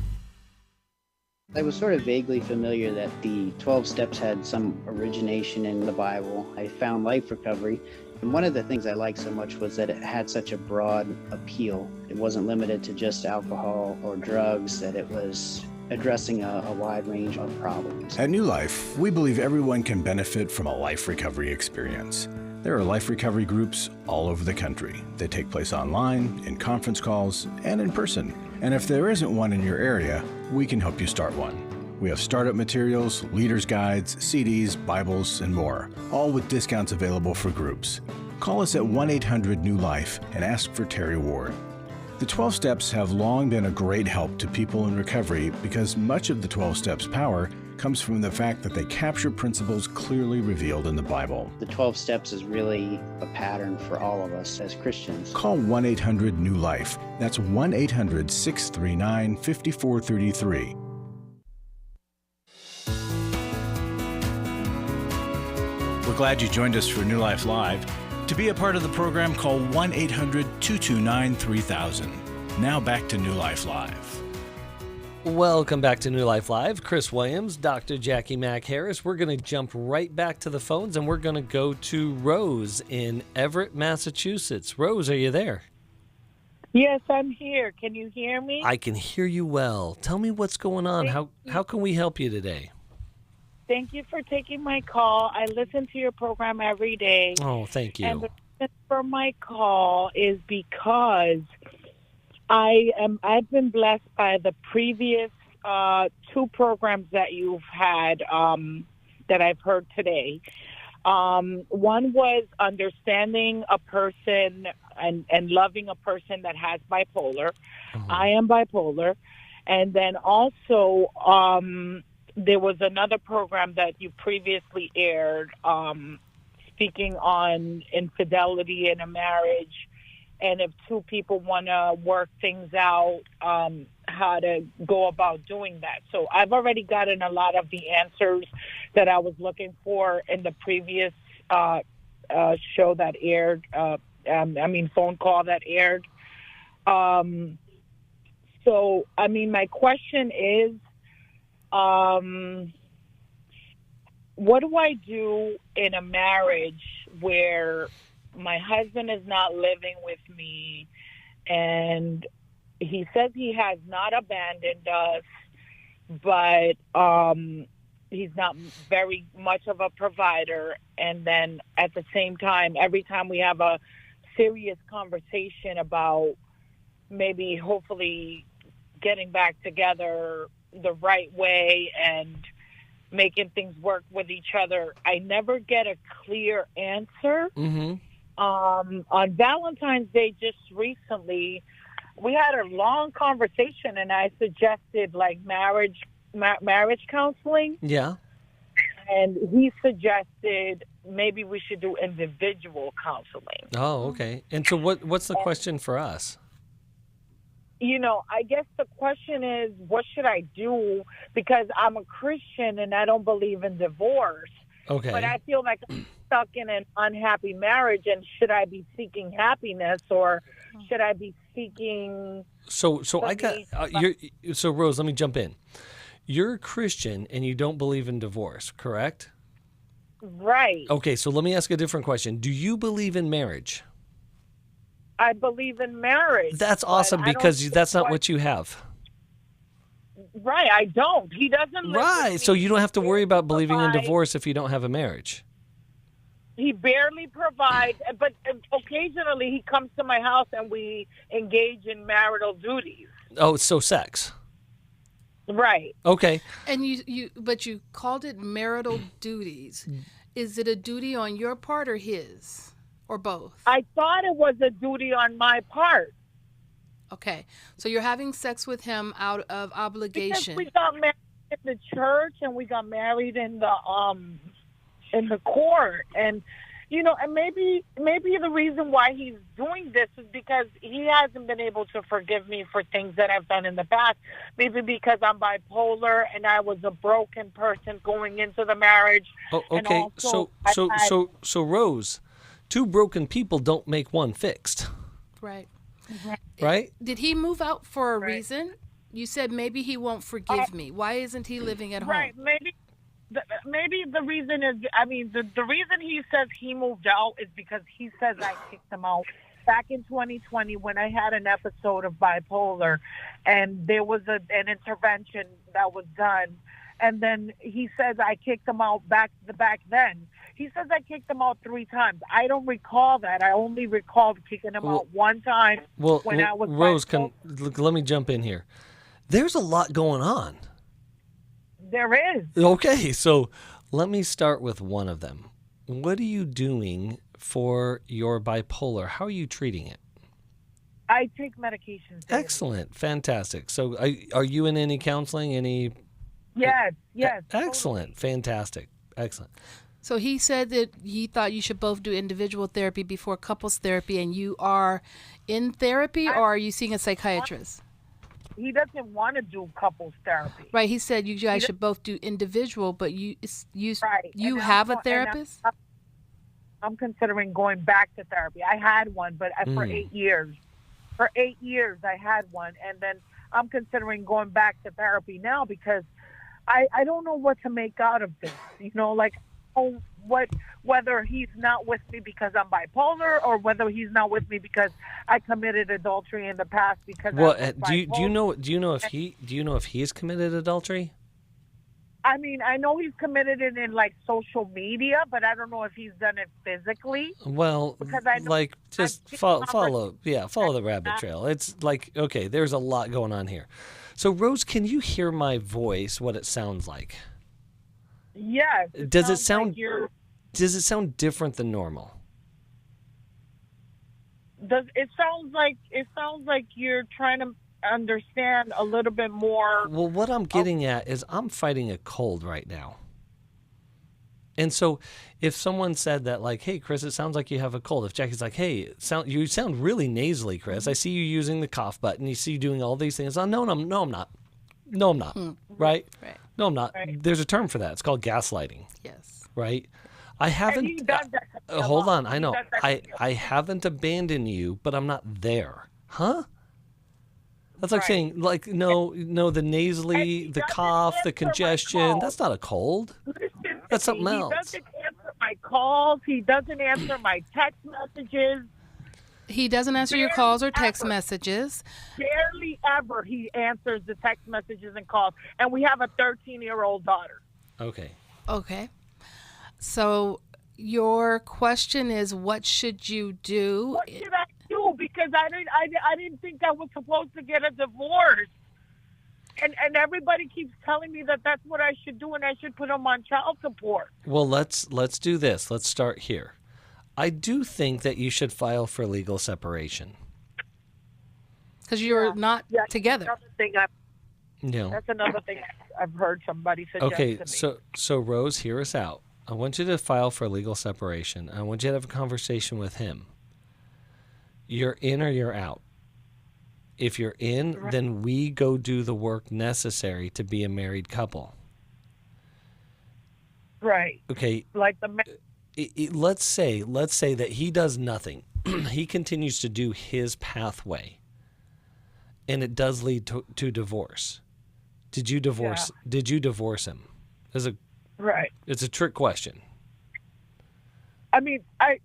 [SPEAKER 13] I was sort of vaguely familiar that the 12 steps had some origination in the Bible. I found life recovery. And one of the things I liked so much was that it had such a broad appeal. It wasn't limited to just alcohol or drugs, that it was addressing a wide range of problems.
[SPEAKER 1] At New Life, we believe everyone can benefit from a life recovery experience. There are life recovery groups all over the country. They take place online, in conference calls, and in person. And if there isn't one in your area, we can help you start one. We have startup materials, leaders' guides, CDs, Bibles, and more, all with discounts available for groups. Call us at 1-800-NEW-LIFE and ask for Terry Ward. The 12 Steps have long been a great help to people in recovery because much of the 12 Steps' power comes from the fact that they capture principles clearly revealed in the Bible.
[SPEAKER 13] The 12 steps is really a pattern for all of us as Christians.
[SPEAKER 1] Call 1-800-NEW-LIFE. That's 1-800-639-5433. We're glad you joined us for New Life Live. To be a part of the program, call 1-800-229-3000. Now back to New Life Live.
[SPEAKER 2] Welcome back to New Life Live. Chris Williams, Dr. Jacqui Mack-Harris. We're going to jump right back to the phones, and we're going to go to Rose in Everett, Massachusetts. Rose, are you there?
[SPEAKER 14] Yes, I'm here. Can you hear me?
[SPEAKER 2] I can hear you well. Tell me what's going on. How can we help you today?
[SPEAKER 14] Thank you for taking my call. I listen to your program every day.
[SPEAKER 2] Oh, thank you.
[SPEAKER 14] And the reason for my call is because I've been blessed by the previous two programs that you've had that I've heard today. One was understanding a person and loving a person that has bipolar. Mm-hmm. I am bipolar. And then also there was another program that you previously aired speaking on infidelity in a marriage. And if two people want to work things out, how to go about doing that. So I've already gotten a lot of the answers that I was looking for in the previous show that aired, phone call that aired. So, my question is, what do I do in a marriage where my husband is not living with me and he says he has not abandoned us, but he's not very much of a provider. And then at the same time, every time we have a serious conversation about maybe hopefully getting back together the right way and making things work with each other, I never get a clear answer.
[SPEAKER 2] Mm-hmm.
[SPEAKER 14] On Valentine's Day just recently, we had a long conversation and I suggested like marriage counseling.
[SPEAKER 2] Yeah.
[SPEAKER 14] And he suggested maybe we should do individual counseling.
[SPEAKER 2] Oh, okay. And so what's the question for us?
[SPEAKER 14] I guess the question is, what should I do? Because I'm a Christian and I don't believe in divorce.
[SPEAKER 2] Okay.
[SPEAKER 14] But I feel like I'm stuck in an unhappy marriage, and should I be seeking happiness or should I be seeking.
[SPEAKER 2] So I got so Rose, let me jump in. You're a Christian and you don't believe in divorce, correct?
[SPEAKER 14] Right.
[SPEAKER 2] Okay, so let me ask a different question. Do you believe in marriage?
[SPEAKER 14] I believe in marriage.
[SPEAKER 2] That's awesome because that's not what you have.
[SPEAKER 14] Right, I don't. He doesn't live
[SPEAKER 2] Right,
[SPEAKER 14] with
[SPEAKER 2] so
[SPEAKER 14] me.
[SPEAKER 2] you don't have to worry about believing in divorce if you don't have a marriage.
[SPEAKER 14] He barely provides, but occasionally he comes to my house and we engage in marital duties.
[SPEAKER 2] Oh, so sex.
[SPEAKER 14] Right.
[SPEAKER 2] Okay.
[SPEAKER 3] And you called it marital duties. Is it a duty on your part or his, or both?
[SPEAKER 14] I thought it was a duty on my part.
[SPEAKER 3] Okay, so you're having sex with him out of obligation.
[SPEAKER 14] Because we got married in the church and we got married in the court, and and maybe the reason why he's doing this is because he hasn't been able to forgive me for things that I've done in the past. Maybe because I'm bipolar and I was a broken person going into the marriage.
[SPEAKER 2] Oh, okay.
[SPEAKER 14] And also
[SPEAKER 2] So Rose, two broken people don't make one fixed.
[SPEAKER 3] Right.
[SPEAKER 2] Right?
[SPEAKER 3] Did he move out for a reason? You said maybe he won't forgive me. Why isn't he living at home?
[SPEAKER 14] Right. Maybe the reason is, the reason he says he moved out is because he says I kicked him out back in 2020 when I had an episode of bipolar, and there was an intervention that was done, and then he says I kicked him out back then. He says I kicked him out 3 times. I don't recall that. I only recall kicking him out one time when I was
[SPEAKER 2] Rose, let me jump in here. There's a lot going on.
[SPEAKER 14] There is.
[SPEAKER 2] Okay, so let me start with one of them. What are you doing for your bipolar? How are you treating it?
[SPEAKER 14] I take medications.
[SPEAKER 2] Excellent. Fantastic. So are you in any counseling?
[SPEAKER 14] Yes.
[SPEAKER 2] Excellent. Totally. Fantastic. Excellent.
[SPEAKER 3] So he said that he thought you should both do individual therapy before couples therapy, and you are in therapy, or are you seeing a psychiatrist?
[SPEAKER 14] He doesn't want to do couples therapy.
[SPEAKER 3] Right. He said you guys should both do individual, but you have a therapist?
[SPEAKER 14] I'm considering going back to therapy. I had one, but for 8 years. For 8 years, I had one, and then I'm considering going back to therapy now because I don't know what to make out of this. Whether he's not with me because I'm bipolar, or whether he's not with me because I committed adultery in the past because I was bipolar.
[SPEAKER 2] Do you know if he's committed adultery?
[SPEAKER 14] I mean, I know he's committed it in social media, but I don't know if he's done it physically.
[SPEAKER 2] Well,
[SPEAKER 14] because I know
[SPEAKER 2] just follow the rabbit trail. It's okay, there's a lot going on here. So Rose, can you hear my voice? What it sounds like?
[SPEAKER 14] Yes.
[SPEAKER 2] Does it sound different than normal?
[SPEAKER 14] It sounds like you're trying to understand a little bit more.
[SPEAKER 2] Well, what I'm getting at is I'm fighting a cold right now. And so if someone said that, hey, Chris, it sounds like you have a cold. If Jackie's like, hey, you sound really nasally, Chris. I see you using the cough button. You see you doing all these things. No, I'm not. Right?
[SPEAKER 3] Right.
[SPEAKER 2] No, I'm not.
[SPEAKER 14] Right.
[SPEAKER 2] There's a term for that. It's called gaslighting.
[SPEAKER 3] Yes.
[SPEAKER 2] Right? I haven't.
[SPEAKER 14] And he does that to me a
[SPEAKER 2] Hold
[SPEAKER 14] lot.
[SPEAKER 2] on. I know. I haven't abandoned you, but I'm not there. Huh? That's like saying, no, the nasally, the cough, the congestion. That's not a cold. That's something else.
[SPEAKER 14] He doesn't answer my calls. He doesn't answer my text messages.
[SPEAKER 3] He doesn't answer your calls or text messages.
[SPEAKER 14] Barely ever he answers the text messages and calls. And we have a 13-year-old daughter.
[SPEAKER 3] Okay. So your question is, what should you do?
[SPEAKER 14] What should I do? Because I didn't think I was supposed to get a divorce. And everybody keeps telling me that that's what I should do, and I should put him on child support.
[SPEAKER 2] Well, let's do this. Let's start here. I do think that you should file for legal separation.
[SPEAKER 3] Because you're not together.
[SPEAKER 14] That's another thing I've heard somebody suggest to me.
[SPEAKER 2] Okay, so Rose, hear us out. I want you to file for legal separation. I want you to have a conversation with him. You're in or you're out. If you're in, then we go do the work necessary to be a married couple.
[SPEAKER 14] Right.
[SPEAKER 2] Okay.
[SPEAKER 14] Like
[SPEAKER 2] let's say that he does nothing. He continues to do his pathway. and it does lead to divorce. Did you divorce? Yeah. Did you divorce him?
[SPEAKER 14] Right.
[SPEAKER 2] It's a trick question.
[SPEAKER 14] I mean, I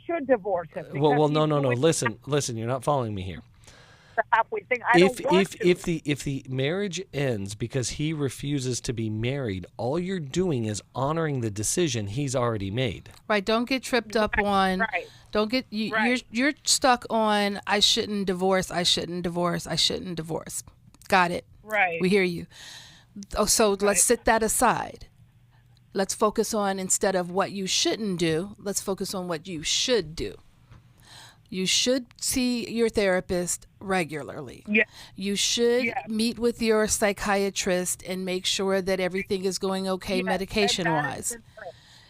[SPEAKER 14] should divorce him.
[SPEAKER 2] Well, no. Listen. You're not following me here.
[SPEAKER 14] The halfway thing.
[SPEAKER 2] If the marriage ends because he refuses to be married, all you're doing is honoring the decision he's already made.
[SPEAKER 3] Right. Don't get tripped up on.
[SPEAKER 14] Right.
[SPEAKER 3] Don't get you.
[SPEAKER 14] Right.
[SPEAKER 3] You're stuck on. I shouldn't divorce. I shouldn't divorce. I shouldn't divorce. Got it.
[SPEAKER 14] Right.
[SPEAKER 3] We hear you. Oh, so let's set that aside. Let's focus on, instead of what you shouldn't do, let's focus on what you should do. You should see your therapist regularly.
[SPEAKER 14] Yeah.
[SPEAKER 3] You should meet with your psychiatrist and make sure that everything is going okay medication-wise.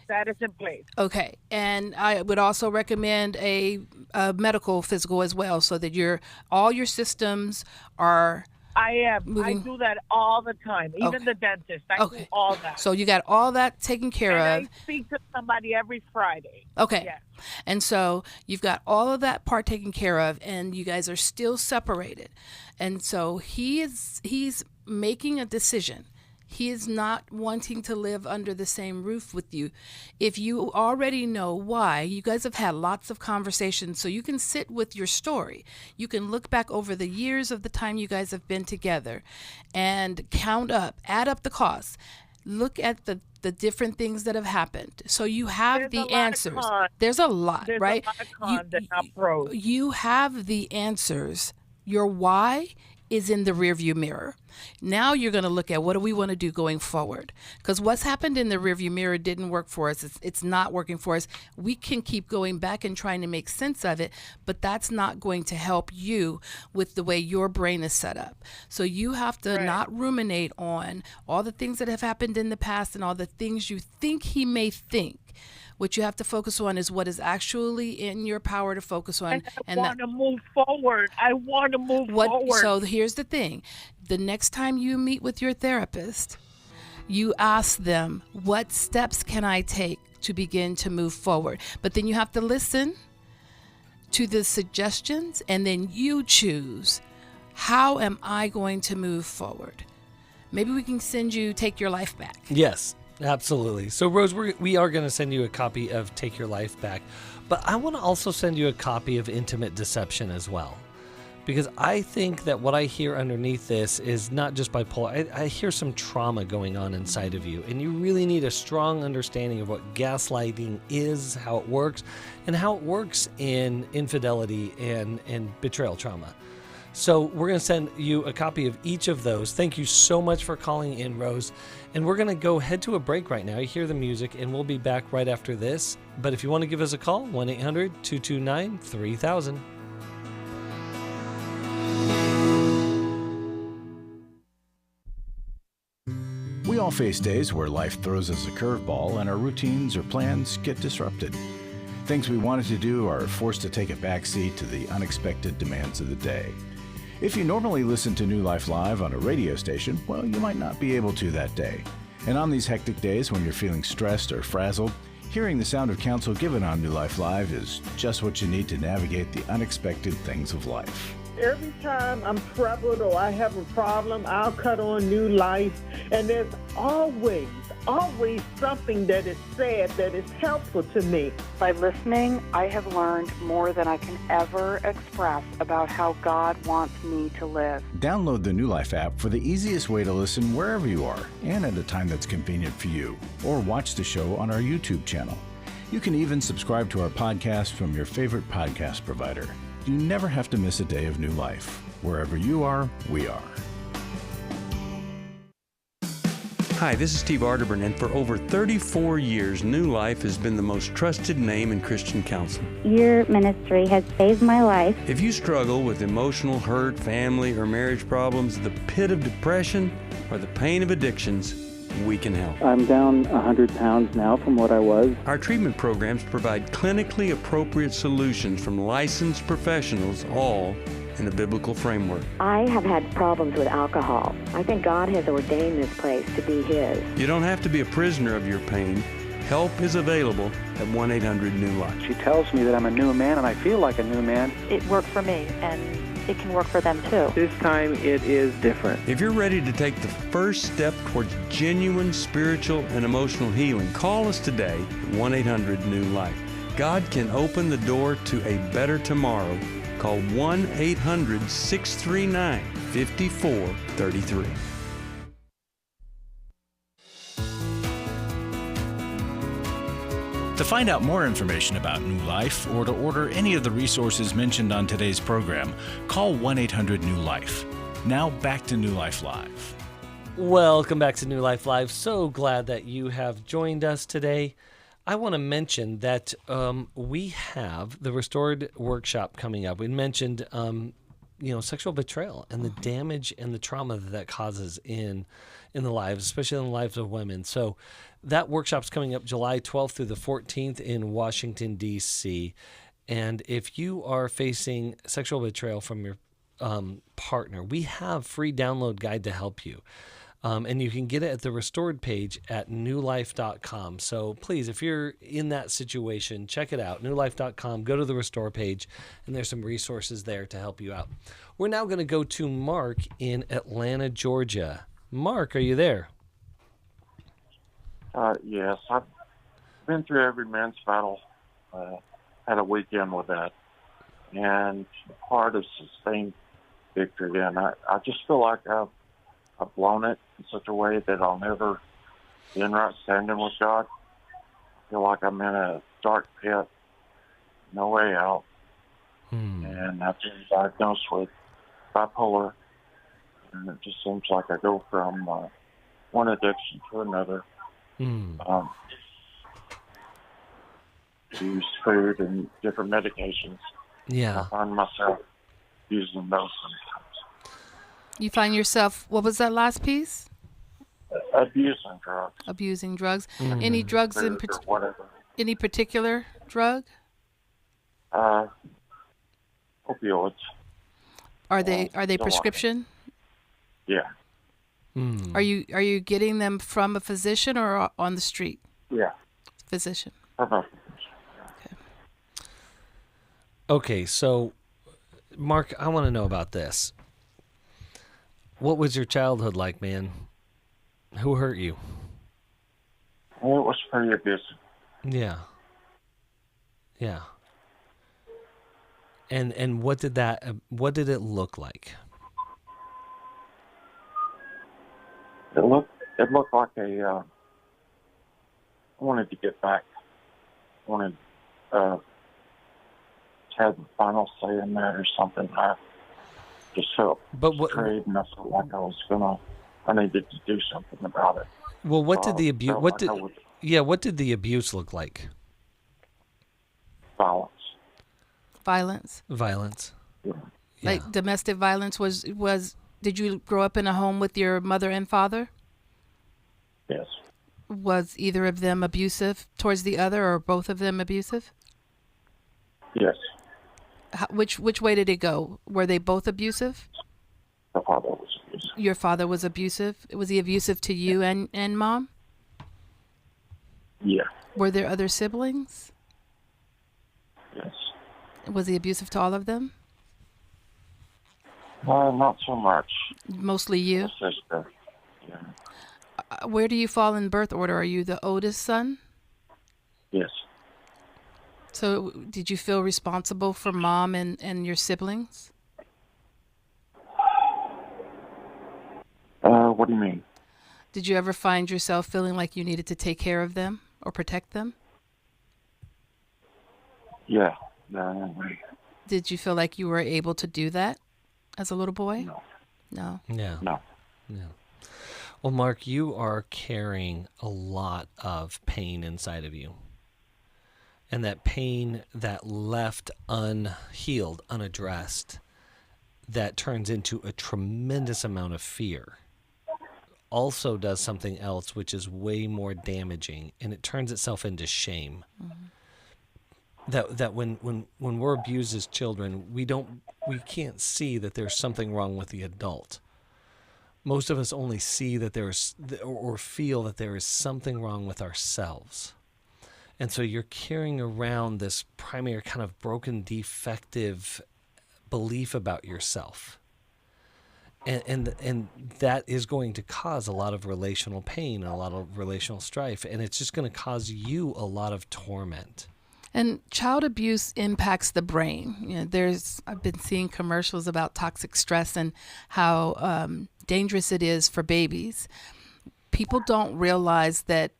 [SPEAKER 14] That is in place.
[SPEAKER 3] Okay. And I would also recommend a medical physical as well, so that all your systems are moving.
[SPEAKER 14] I do that all the time. Even the dentist. I do all that.
[SPEAKER 3] So you got all that taken care of.
[SPEAKER 14] I speak to somebody every Friday.
[SPEAKER 3] Okay.
[SPEAKER 14] Yes.
[SPEAKER 3] And so you've got all of that part taken care of, and you guys are still separated. And so he's making a decision. He is not wanting to live under the same roof with you. If you already know why, you guys have had lots of conversations, so you can sit with your story. You can look back over the years of the time you guys have been together and add up the costs. Look at the different things that have happened. So you have the answers. There's a lot, right?
[SPEAKER 14] There's a lot of cons and not pros.
[SPEAKER 3] You have the answers. Your why is in the rearview mirror. Now you're going to look at what do we want to do going forward? Because what's happened in the rearview mirror didn't work for us. It's not working for us. We can keep going back and trying to make sense of it, but that's not going to help you with the way your brain is set up. So you have to not ruminate on all the things that have happened in the past and all the things you think he may think. What you have to focus on is what is actually in your power to focus on.
[SPEAKER 14] I want to move forward.
[SPEAKER 3] So here's the thing. The next time you meet with your therapist, you ask them, what steps can I take to begin to move forward? But then you have to listen to the suggestions, and then you choose, how am I going to move forward? Maybe we can send you Take Your Life Back.
[SPEAKER 2] Yes. Absolutely. So, Rose, we are going to send you a copy of Take Your Life Back, but I want to also send you a copy of Intimate Deception as well, because I think that what I hear underneath this is not just bipolar. I hear some trauma going on inside of you, and you really need a strong understanding of what gaslighting is, how it works, and how it works in infidelity and betrayal trauma. So we're going to send you a copy of each of those. Thank you so much for calling in, Rose. And we're going to go head to a break right now. You hear the music, and we'll be back right after this. But if you want to give us a call, 1-800-229-3000.
[SPEAKER 1] We all face days where life throws us a curveball and our routines or plans get disrupted. Things we wanted to do are forced to take a backseat to the unexpected demands of the day. If you normally listen to New Life Live on a radio station, well, you might not be able to that day. And on these hectic days when you're feeling stressed or frazzled, hearing the sound of counsel given on New Life Live is just what you need to navigate the unexpected things of life.
[SPEAKER 15] Every time I'm troubled or I have a problem, I'll cut on New Life, and there's always something that is said that is helpful to me.
[SPEAKER 12] By listening, I have learned more than I can ever express about how God wants me to live.
[SPEAKER 1] Download the New Life app for the easiest way to listen wherever you are and at a time that's convenient for you, or watch the show on our YouTube channel. You can even subscribe to our podcast from your favorite podcast provider. You never have to miss a day of New Life. Wherever you are, we are.
[SPEAKER 16] Hi, this is Steve Arterburn, and for over 34 years, New Life has been the most trusted name in Christian counseling.
[SPEAKER 17] Your ministry has saved my life.
[SPEAKER 16] If you struggle with emotional hurt, family, or marriage problems, the pit of depression, or the pain of addictions, we can help.
[SPEAKER 4] I'm down 100 pounds now from what I was.
[SPEAKER 16] Our treatment programs provide clinically appropriate solutions from licensed professionals, all in the biblical framework.
[SPEAKER 17] I have had problems with alcohol. I think God has ordained this place to be His.
[SPEAKER 16] You don't have to be a prisoner of your pain. Help is available at 1-800-NEW-LIFE.
[SPEAKER 4] She tells me that I'm a new man, and I feel like a new man.
[SPEAKER 12] It worked for me, and
[SPEAKER 17] it can work for them too.
[SPEAKER 4] This time it is different.
[SPEAKER 16] If you're ready to take the first step towards genuine spiritual and emotional healing, call us today at 1-800-NEW-LIFE. God can open the door to a better tomorrow. Call 1-800-639-5433.
[SPEAKER 1] To find out more information about New Life or to order any of the resources mentioned on today's program, call 1-800-NEW-LIFE. Now back to New Life Live.
[SPEAKER 2] Welcome back to New Life Live. So glad that you have joined us today. I want to mention that we have the Restored Workshop coming up. We mentioned, sexual betrayal and the damage and the trauma that causes in the lives, especially in the lives of women. So that workshop's coming up July 12th through the 14th in Washington, D.C. And if you are facing sexual betrayal from your partner, we have free download guide to help you. And you can get it at the Restored page at newlife.com. So please, if you're in that situation, check it out, newlife.com. Go to the Restore page, and there's some resources there to help you out. We're now going to go to Mark in Atlanta, Georgia. Mark, are you there?
[SPEAKER 18] Yes, I've been through every man's battle. Had a weekend with that, and hard to sustain victory. And I just feel like I've blown it in such a way that I'll never be in right standing with God. I feel like I'm in a dark pit, no way out. And I've been diagnosed with bipolar, and it just seems like I go from one addiction to another. Use food and different medications.
[SPEAKER 2] Yeah.
[SPEAKER 18] I find myself using those sometimes.
[SPEAKER 3] You find yourself, what was that last piece?
[SPEAKER 18] Abusing drugs.
[SPEAKER 3] Abusing drugs. Any drugs in
[SPEAKER 18] whatever.
[SPEAKER 3] Any particular drug?
[SPEAKER 18] Opioids.
[SPEAKER 3] Are they
[SPEAKER 18] still
[SPEAKER 3] prescription?
[SPEAKER 18] Yeah.
[SPEAKER 3] Are you getting them from a physician or on the street?
[SPEAKER 18] Yeah.
[SPEAKER 3] Physician.
[SPEAKER 2] Okay, so Mark, I want to know about this. What was your childhood like, man? Who hurt you?
[SPEAKER 18] Well, it was pretty abusive.
[SPEAKER 2] Yeah. Yeah. And what did it look like?
[SPEAKER 18] It looked like I wanted to get back. I wanted to have the final say in that or something. I just felt betrayed, and I felt like I needed to do something about it.
[SPEAKER 2] Well, what did the abuse? What did the abuse look like?
[SPEAKER 18] Violence.
[SPEAKER 3] Violence.
[SPEAKER 18] Yeah.
[SPEAKER 3] Like domestic violence was. Did you grow up in a home with your mother and father?
[SPEAKER 18] Yes.
[SPEAKER 3] Was either of them abusive towards the other, or both of them abusive?
[SPEAKER 18] Yes.
[SPEAKER 3] Which way did it go? Were they both abusive?
[SPEAKER 18] My father was abusive.
[SPEAKER 3] Your father was abusive? Was he abusive to you and mom?
[SPEAKER 18] Yeah.
[SPEAKER 3] Were there other siblings?
[SPEAKER 18] Yes.
[SPEAKER 3] Was he abusive to all of them?
[SPEAKER 18] Not so much.
[SPEAKER 3] Mostly you?
[SPEAKER 18] My sister. Yeah.
[SPEAKER 3] Where do you fall in birth order? Are you the oldest son?
[SPEAKER 18] Yes.
[SPEAKER 3] So did you feel responsible for mom and your siblings?
[SPEAKER 18] What do you mean?
[SPEAKER 3] Did you ever find yourself feeling like you needed to take care of them or protect them?
[SPEAKER 18] Yeah.
[SPEAKER 3] Did you feel like you were able to do that as a little boy? No.
[SPEAKER 2] Yeah.
[SPEAKER 18] No.
[SPEAKER 2] Yeah. Well, Mark, you are carrying a lot of pain inside of you. And that pain that left unhealed, unaddressed, that turns into a tremendous amount of fear, also does something else which is way more damaging, and it turns itself into shame. That when we're abused as children, we can't see that there's something wrong with the adult. Most of us only see that there's or feel that there is something wrong with ourselves. And so you're carrying around this primary kind of broken, defective belief about yourself. And that is going to cause a lot of relational pain and a lot of relational strife, and it's just going to cause you a lot of torment.
[SPEAKER 3] And child abuse impacts the brain. You know, I've been seeing commercials about toxic stress and how dangerous it is for babies. People don't realize that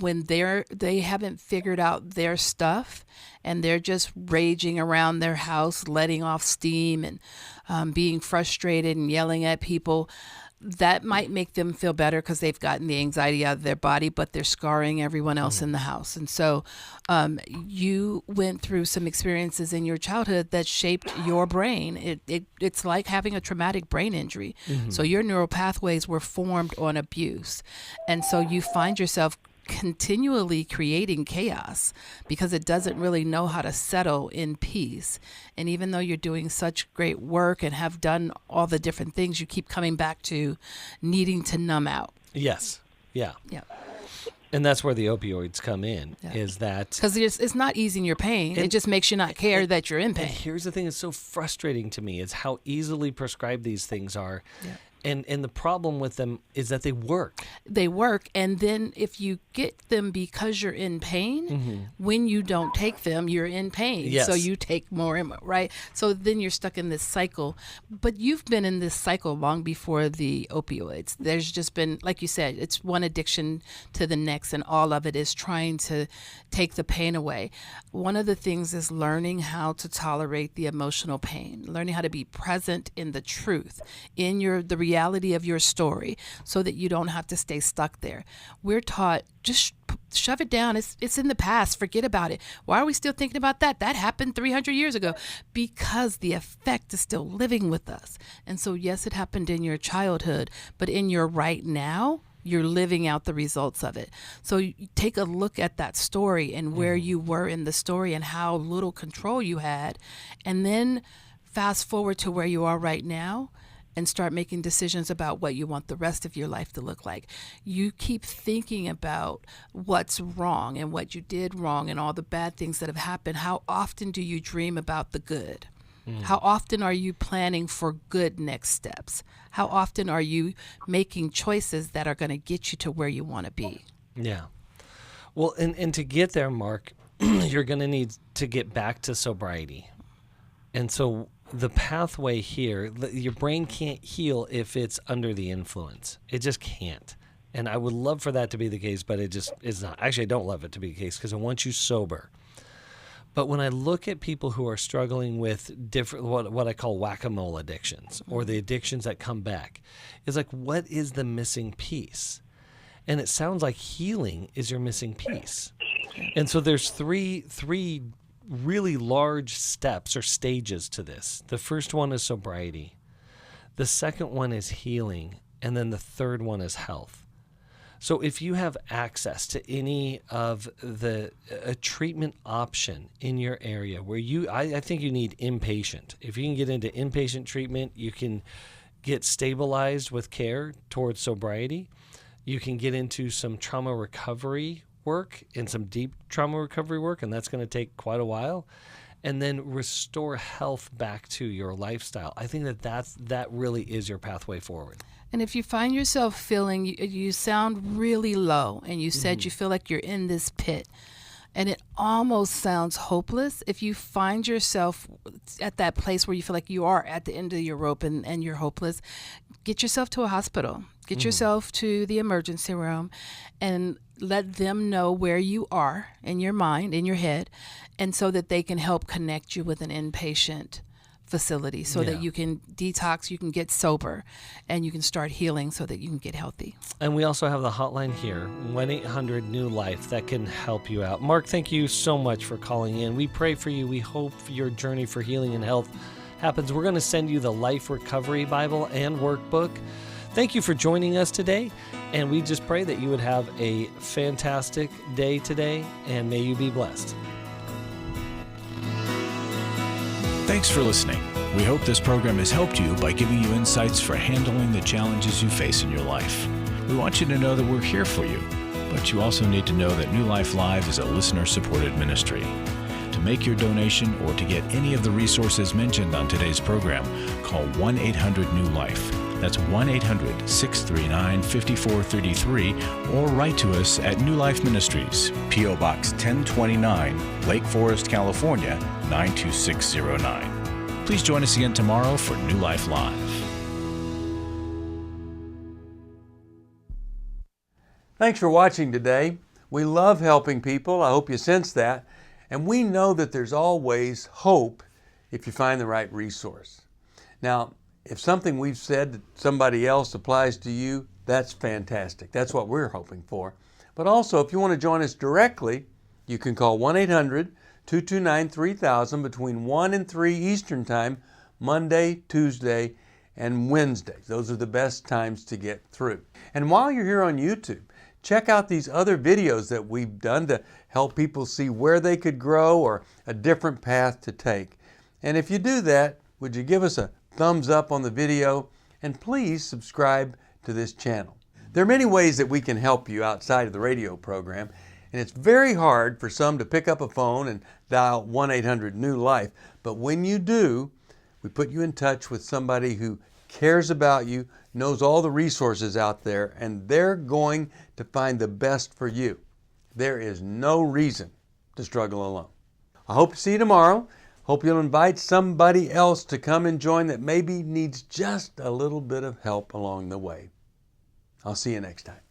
[SPEAKER 3] when they haven't figured out their stuff and they're just raging around their house, letting off steam and being frustrated and yelling at people, that might make them feel better because they've gotten the anxiety out of their body, but they're scarring everyone else in the house. And so you went through some experiences in your childhood that shaped your brain. It's like having a traumatic brain injury. Mm-hmm. So your neural pathways were formed on abuse. And so you find yourself continually creating chaos because it doesn't really know how to settle in peace. And even though you're doing such great work and have done all the different things, you keep coming back to needing to numb out.
[SPEAKER 2] Yes. Yeah.
[SPEAKER 3] Yeah.
[SPEAKER 2] And that's where the opioids come in, is that...
[SPEAKER 3] Because it's not easing your pain. It just makes you not care that you're in pain.
[SPEAKER 2] And here's the thing that's so frustrating to me is how easily prescribed these things are. Yeah. And the problem with them is that they work.
[SPEAKER 3] They work, and then if you get them because you're in pain, mm-hmm. when you don't take them, you're in pain.
[SPEAKER 2] Yes.
[SPEAKER 3] So you take more, right? So then you're stuck in this cycle. But you've been in this cycle long before the opioids. There's just been, like you said, it's one addiction to the next, and all of it is trying to take the pain away. One of the things is learning how to tolerate the emotional pain, learning how to be present in the truth, in the reality of your story, so that you don't have to stay stuck there. We're taught, just shove it down. It's in the past. Forget about it. Why are we still thinking about that? That happened 300 years ago. Because the effect is still living with us. And so, yes, it happened in your childhood, but in your right now, you're living out the results of it. So you take a look at that story and where you were in the story and how little control you had, and then fast forward to where you are right now and start making decisions about what you want the rest of your life to look like. You keep thinking about what's wrong and what you did wrong and all the bad things that have happened. How often do you dream about the good? How often are you planning for good next steps? How often are you making choices that are going to get you to where you want to be?
[SPEAKER 2] Yeah. Well, and to get there, Mark, you're going to need to get back to sobriety. And so the pathway here, your brain can't heal if it's under the influence. It just can't. And I would love for that to be the case, but it just is not. Actually, I don't love it to be the case because I want you sober. But when I look at people who are struggling with different, what I call whack-a-mole addictions, or the addictions that come back, it's like, what is the missing piece? And it sounds like healing is your missing piece. And so there's three really large steps or stages to this. The first one is sobriety. The second one is healing. And then the third one is health. So if you have access to any of a treatment option in your area where I think you need inpatient. If you can get into inpatient treatment, you can get stabilized with care towards sobriety. You can get into some trauma recovery work and some deep trauma recovery work, and that's going to take quite a while, and then restore health back to your lifestyle. I think that really is your pathway forward.
[SPEAKER 3] And if you find yourself feeling, you sound really low, and you said you feel like you're in this pit, and it almost sounds hopeless. If you find yourself at that place where you feel like you are at the end of your rope and you're hopeless, get yourself to a hospital. Get yourself to the emergency room and let them know where you are in your mind, in your head, and so that they can help connect you with an inpatient facility so that you can detox, you can get sober, and you can start healing so that you can get healthy.
[SPEAKER 2] And we also have the hotline here, 1-800-NEW-LIFE, that can help you out. Mark, thank you so much for calling in. We pray for you. We hope your journey for healing and health happens. We're going to send you the Life Recovery Bible and workbook. Thank you for joining us today, and we just pray that you would have a fantastic day today, and may you be blessed.
[SPEAKER 1] Thanks for listening. We hope this program has helped you by giving you insights for handling the challenges you face in your life. We want you to know that we're here for you, but you also need to know that New Life Live is a listener-supported ministry. To make your donation or to get any of the resources mentioned on today's program, call 1-800-NEW-LIFE. That's 1-800-639-5433, or write to us at New Life Ministries, P.O. Box 1029, Lake Forest, California, 92609. Please join us again tomorrow for New Life Live.
[SPEAKER 16] Thanks for watching today. We love helping people. I hope you sense that. And we know that there's always hope if you find the right resource. Now, if something we've said to somebody else applies to you, that's fantastic. That's what we're hoping for. But also, if you want to join us directly, you can call 1-800-229-3000 between 1 and 3 Eastern Time, Monday, Tuesday, and Wednesday. Those are the best times to get through. And while you're here on YouTube, check out these other videos that we've done to help people see where they could grow or a different path to take. And if you do that, would you give us a thumbs up on the video, and please subscribe to this channel. There are many ways that we can help you outside of the radio program, and it's very hard for some to pick up a phone and dial 1-800-NEW-LIFE. But when you do, we put you in touch with somebody who cares about you, knows all the resources out there, and they're going to find the best for you. There is no reason to struggle alone. I hope to see you tomorrow. Hope you'll invite somebody else to come and join that maybe needs just a little bit of help along the way. I'll see you next time.